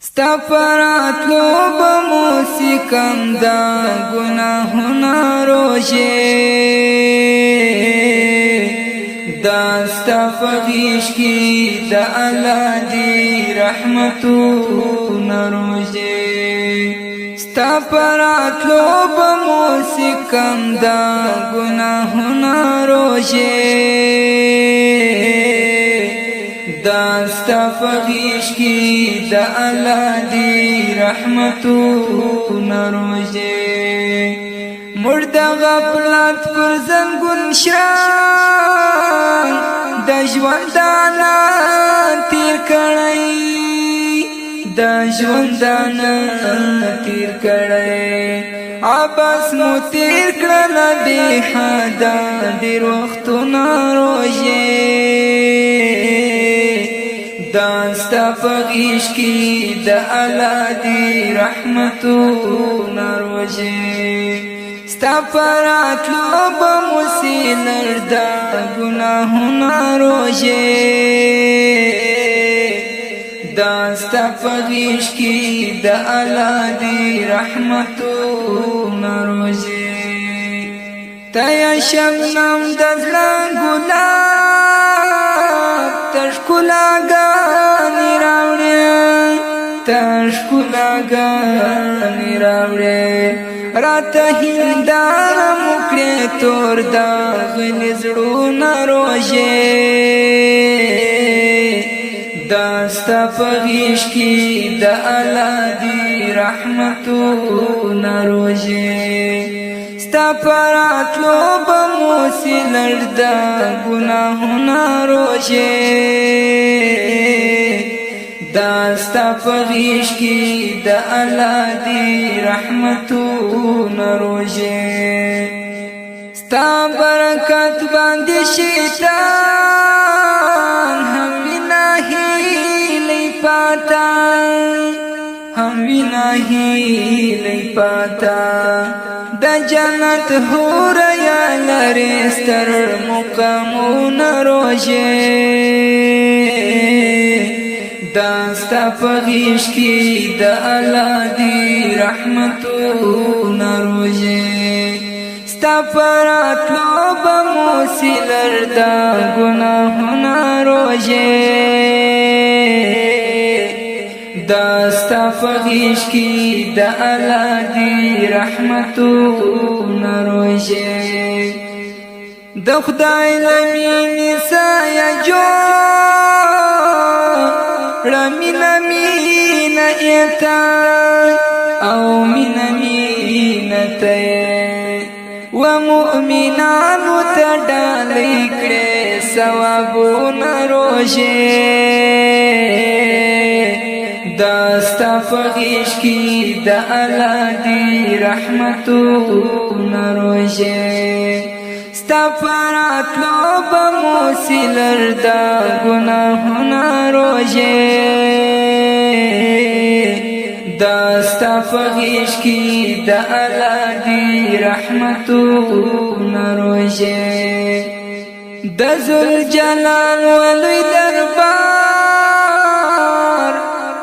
ستا پراتلو بموسیقم دا گناہونا روشے دا ستا فغیش کی دا اللہ دی رحمتونا روشے ستا پراتلو بموسیقم دا گناہونا روشے داستا فغیش کی دا اللہ دی رحمتونا روشے مرد غفلت پر زنگون شران دا ژوندانا تیر کړی دا ژوندانا تیر کړی عباس مو تیر کړل بے حدا ډیر وختونه روشے داستا فغیش کی دا اللہ دی رحمتونا روشے ستا پراتلو بموسیلر دا گناہونا روشے داستا فغیش کی دا اللہ دی رحمتونا روشے تیا شبنم دزلان گلاب تشکلا گانی راوڑے تشکلا گانی راوڑے رات ہندار مکڑے تور داغن زڑونا روشے داستا فغیش کی دا اللہ دی رحمتونا روشے ستا پراتلو بموسیلر دا گناہونا روشے داستا فغیش کی دا اللہ دی رحمتونا روشے ستا برکت باندی شیطان ہم ویناہی لی پاتا ہم ویناہی لی پاتا دا جنت ہو ریا لرستر مقامونا روشے داستا فغیش کی دا اللہ دی رحمتونا روشے ستا پراتلو بموسیلر دا گناہونا روشے داستا فغیش کی دا اللہ دی رحمتونا روشے دا خدای لمینی سایا جو رمینا مینا ایتا او مینا مینا تے ومؤمنانو تا ڈالی کرے ثوابونا روشے داستا فغیش کی دا اللہ دی رحمتونا روشے ستا پراتلو بموسیلر دا گناہونا روشے داستا فغیش کی دا اللہ دی رحمتونا روشے دا ذوالجلال ولوی دربار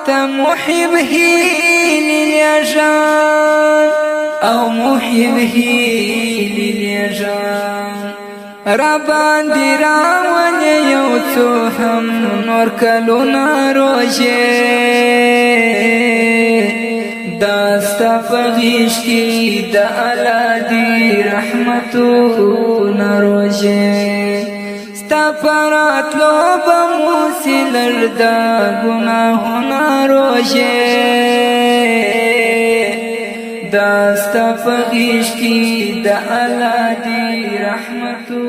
تا محب ہی لیلیشان او محب ہی لیلیشان ربان دی راوانی یو چو ہم نور کلونا روشے داستا فغیش کی دا اللہ دی رحمتونا روشے ستا پراتلو بموسیلر دا گناہونا روشے داستا فغیش کی دا اللہ دی رحمتونا